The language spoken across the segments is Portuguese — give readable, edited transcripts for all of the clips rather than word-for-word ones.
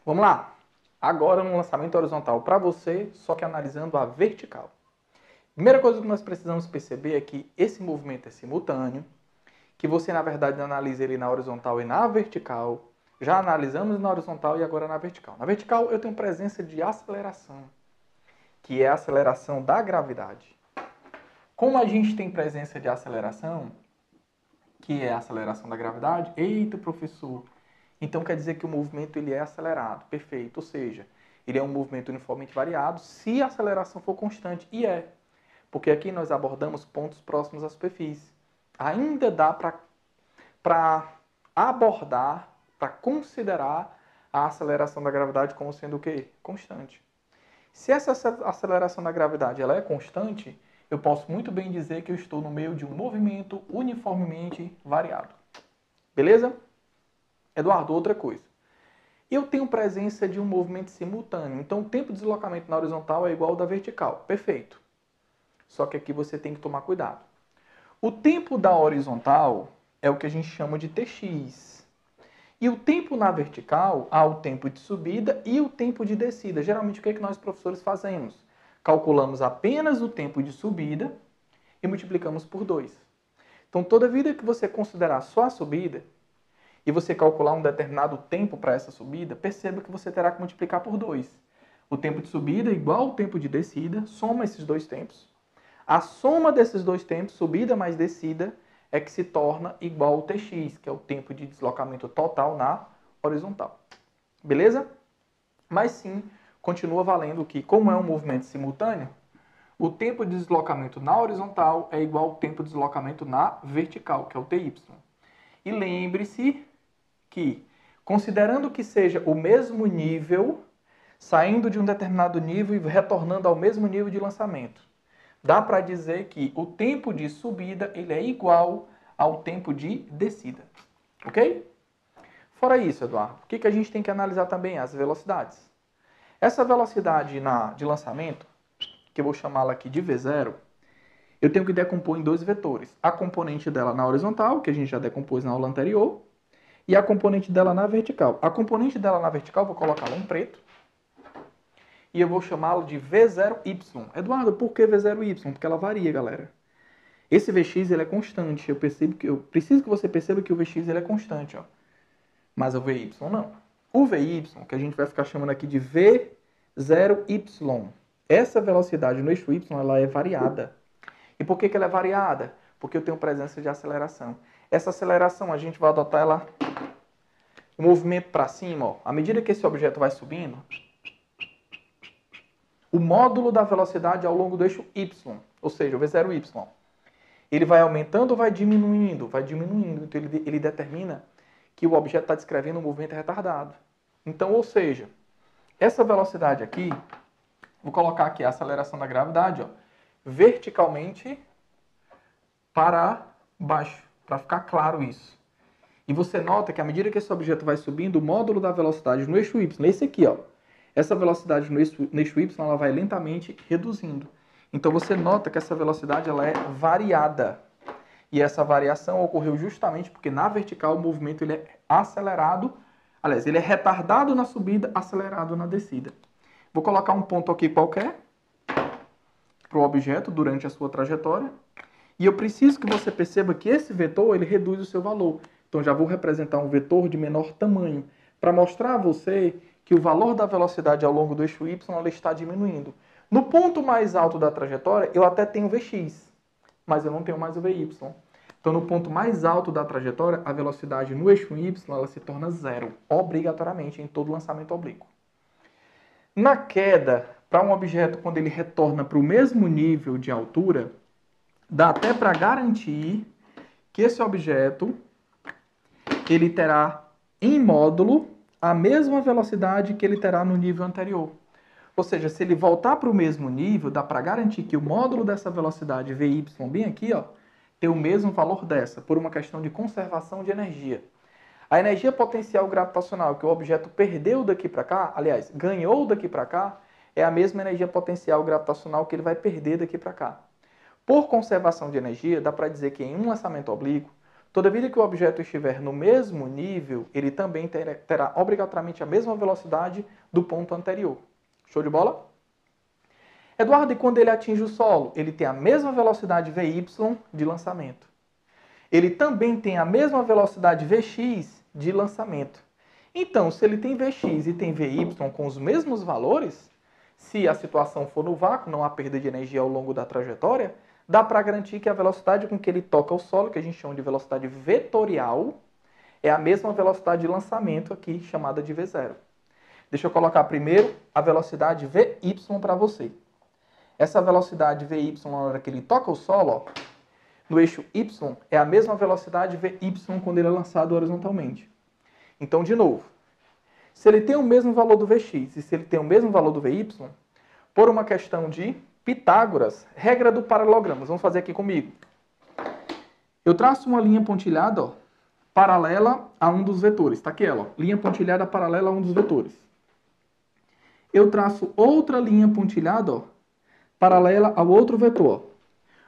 Vamos lá. Agora no lançamento horizontal para você, só que analisando a vertical. Primeira coisa que nós precisamos perceber é que esse movimento é simultâneo, que você na verdade analisa ele na horizontal e na vertical. Já analisamos na horizontal e agora na vertical. Na vertical eu tenho presença de aceleração, que é a aceleração da gravidade. Como a gente tem presença de aceleração, que é a aceleração da gravidade, eita professor, então quer dizer que o movimento ele é acelerado, perfeito, ou seja, ele é um movimento uniformemente variado se a aceleração for constante, e é, porque aqui nós abordamos pontos próximos à superfície. Ainda dá para abordar, para considerar a aceleração da gravidade como sendo o quê? Constante. Se essa aceleração da gravidade ela é constante, eu posso muito bem dizer que eu estou no meio de um movimento uniformemente variado. Beleza? Eduardo, outra coisa. Eu tenho presença de um movimento simultâneo, então o tempo de deslocamento na horizontal é igual ao da vertical. Perfeito. Só que aqui você tem que tomar cuidado. O tempo da horizontal é o que a gente chama de Tx. E o tempo na vertical há o tempo de subida e o tempo de descida. Geralmente o que é que nós professores fazemos? Calculamos apenas o tempo de subida e multiplicamos por 2. Então toda vida que você considerar só a subida e você calcular um determinado tempo para essa subida, perceba que você terá que multiplicar por 2. O tempo de subida é igual ao tempo de descida, soma esses dois tempos. A soma desses dois tempos, subida mais descida, é que se torna igual ao Tx, que é o tempo de deslocamento total na horizontal. Beleza? Mas sim, continua valendo que, como é um movimento simultâneo, o tempo de deslocamento na horizontal é igual ao tempo de deslocamento na vertical, que é o Ty. E lembre-se que, considerando que seja o mesmo nível, saindo de um determinado nível e retornando ao mesmo nível de lançamento, dá para dizer que o tempo de subida ele é igual ao tempo de descida. Ok? Fora isso, Eduardo, o que a gente tem que analisar também? As velocidades. Essa velocidade de lançamento, que eu vou chamá-la aqui de V0, eu tenho que decompor em dois vetores. A componente dela na horizontal, que a gente já decompôs na aula anterior, e a componente dela na vertical. A componente dela na vertical, vou colocá-la em preto, e eu vou chamá-lo de V0Y. Eduardo, por que V0Y? Porque ela varia, galera. Esse Vx ele é constante. Eu preciso que você perceba que o Vx ele é constante, ó. Mas o Vy não. O Vy, que a gente vai ficar chamando aqui de V0Y, essa velocidade no eixo Y ela é variada. E por que ela é variada? Porque eu tenho presença de aceleração. Essa aceleração a gente vai adotar ela o movimento para cima, ó. À medida que esse objeto vai subindo, o módulo da velocidade ao longo do eixo Y, ou seja, o V0Y, ele vai aumentando ou vai diminuindo? Vai diminuindo. Então ele determina que o objeto está descrevendo um movimento retardado. Então, ou seja, essa velocidade aqui, vou colocar aqui a aceleração da gravidade, ó, verticalmente para baixo, para ficar claro isso. E você nota que à medida que esse objeto vai subindo, o módulo da velocidade no eixo Y, esse aqui, ó, essa velocidade no eixo Y ela vai lentamente reduzindo. Então você nota que essa velocidade ela é variada. E essa variação ocorreu justamente porque na vertical o movimento ele é acelerado, aliás, ele é retardado na subida, acelerado na descida. Vou colocar um ponto aqui qualquer para o objeto durante a sua trajetória. E eu preciso que você perceba que esse vetor ele reduz o seu valor. Então já vou representar um vetor de menor tamanho para mostrar a você que o valor da velocidade ao longo do eixo Y ela está diminuindo. No ponto mais alto da trajetória eu até tenho Vx, mas eu não tenho mais o Vy. Então no ponto mais alto da trajetória a velocidade no eixo Y ela se torna zero, obrigatoriamente em todo lançamento oblíquo. Na queda, para um objeto quando ele retorna para o mesmo nível de altura, dá até para garantir que esse objeto ele terá em módulo a mesma velocidade que ele terá no nível anterior. Ou seja, se ele voltar para o mesmo nível, dá para garantir que o módulo dessa velocidade Vy, bem aqui, ó, tem o mesmo valor dessa, por uma questão de conservação de energia. A energia potencial gravitacional que o objeto perdeu daqui para cá, aliás, ganhou daqui para cá, é a mesma energia potencial gravitacional que ele vai perder daqui para cá. Por conservação de energia, dá para dizer que em um lançamento oblíquo, Toda vida que o objeto estiver no mesmo nível, ele também terá obrigatoriamente a mesma velocidade do ponto anterior. Show de bola? Eduardo, e quando ele atinge o solo? Ele tem a mesma velocidade VY de lançamento. Ele também tem a mesma velocidade Vx de lançamento. Então, se ele tem Vx e tem Vy com os mesmos valores, se a situação for no vácuo, não há perda de energia ao longo da trajetória, dá para garantir que a velocidade com que ele toca o solo, que a gente chama de velocidade vetorial, é a mesma velocidade de lançamento aqui, chamada de V0. Deixa eu colocar primeiro a velocidade Vy para você. Essa velocidade Vy na hora que ele toca o solo, ó, no eixo Y, é a mesma velocidade Vy quando ele é lançado horizontalmente. Então, de novo, se ele tem o mesmo valor do Vx e se ele tem o mesmo valor do Vy, por uma questão de Pitágoras, regra do paralelogramo, vamos fazer aqui comigo. Eu traço uma linha pontilhada, ó, paralela a um dos vetores. Está aqui ela, ó, linha pontilhada paralela a um dos vetores. Eu traço outra linha pontilhada, ó, paralela ao outro vetor.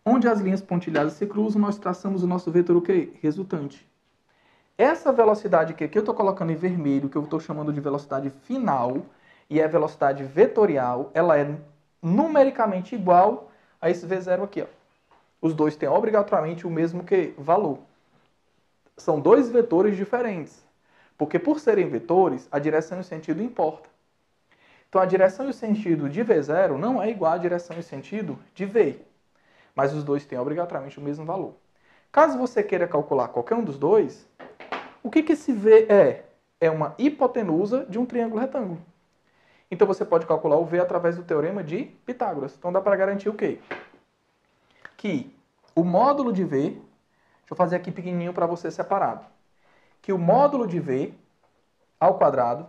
Onde as linhas pontilhadas se cruzam, nós traçamos o nosso vetor o quê? Resultante. Essa velocidade que aqui eu estou colocando em vermelho, que eu estou chamando de velocidade final, e é velocidade vetorial, ela é numericamente igual a esse V0 aqui, ó. Os dois têm obrigatoriamente o mesmo valor. São dois vetores diferentes, porque por serem vetores, a direção e o sentido importam. Então a direção e o sentido de V0 não é igual à direção e o sentido de V, mas os dois têm obrigatoriamente o mesmo valor. Caso você queira calcular qualquer um dos dois, o que esse V é? É uma hipotenusa de um triângulo retângulo. Então você pode calcular o V através do teorema de Pitágoras. Então dá para garantir o quê? Que o módulo de V, deixa eu fazer aqui pequenininho para você separado, que o módulo de V ao quadrado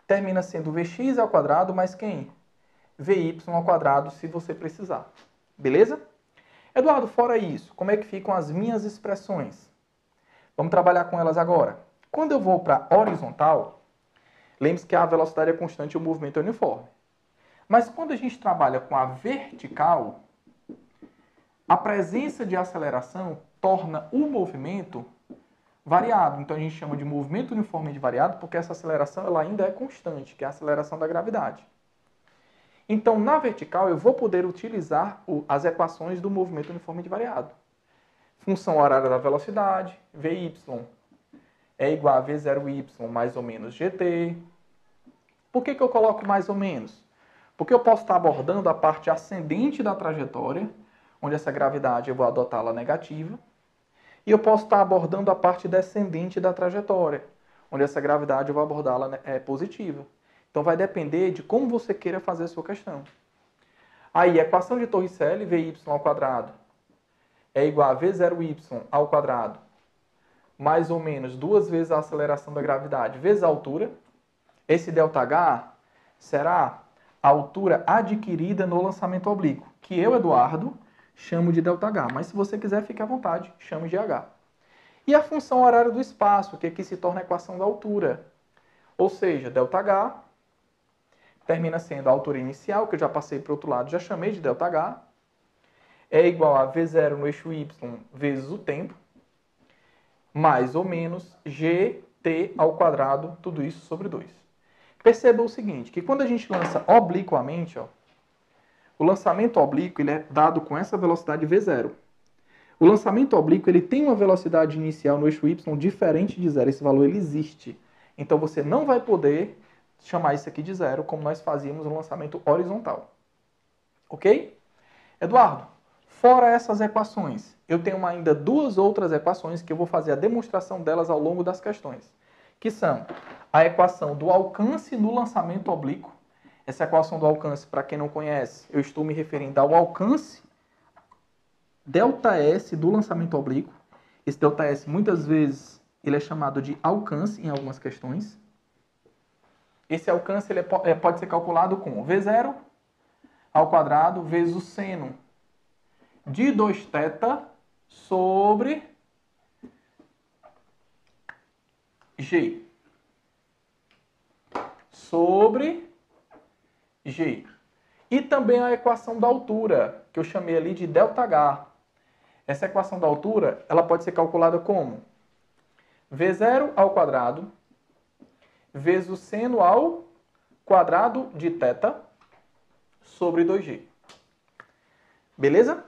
termina sendo Vx ao quadrado mais quem? Vy ao quadrado, se você precisar. Beleza? Eduardo, fora isso, como é que ficam as minhas expressões? Vamos trabalhar com elas agora. Quando eu vou para a horizontal, lembre-se que a velocidade é constante e o movimento é uniforme. Mas quando a gente trabalha com a vertical, a presença de aceleração torna o movimento variado. Então a gente chama de movimento uniformemente variado porque essa aceleração ela ainda é constante, que é a aceleração da gravidade. Então, na vertical, eu vou poder utilizar as equações do movimento uniformemente variado. Função horária da velocidade, Vy é igual a V0y mais ou menos GT. Por que eu coloco mais ou menos? Porque eu posso estar abordando a parte ascendente da trajetória, onde essa gravidade eu vou adotá-la negativa, e eu posso estar abordando a parte descendente da trajetória, onde essa gravidade eu vou abordá-la positiva. Então vai depender de como você queira fazer a sua questão. Aí, a equação de Torricelli, Vy ao quadrado, é igual a V0y ao quadrado, mais ou menos 2 vezes a aceleração da gravidade, vezes a altura. Esse ΔH será a altura adquirida no lançamento oblíquo, que eu, Eduardo, chamo de ΔH. Mas se você quiser, fique à vontade, chame de H. E a função horária do espaço, que aqui se torna a equação da altura. Ou seja, ΔH termina sendo a altura inicial, que eu já passei para o outro lado, já chamei de ΔH, é igual a V0 no eixo Y vezes o tempo, mais ou menos GT ao quadrado, tudo isso sobre 2. Perceba o seguinte, que quando a gente lança obliquamente, ó, o lançamento oblíquo ele é dado com essa velocidade V0. O lançamento oblíquo ele tem uma velocidade inicial no eixo Y diferente de zero, esse valor ele existe. Então você não vai poder chamar isso aqui de zero, como nós fazíamos no lançamento horizontal. Ok? Eduardo, fora essas equações, eu tenho ainda 2 outras equações que eu vou fazer a demonstração delas ao longo das questões, que são a equação do alcance no lançamento oblíquo. Essa equação do alcance, para quem não conhece, eu estou me referindo ao alcance ΔS do lançamento oblíquo. Esse ΔS, muitas vezes, ele é chamado de alcance em algumas questões. Esse alcance ele pode ser calculado com V0 ao quadrado vezes o seno de 2θ sobre G. Sobre G. E também a equação da altura, que eu chamei ali de ΔH. Essa equação da altura, ela pode ser calculada como? V0 ao quadrado vezes o seno ao quadrado de θ sobre 2g. Beleza?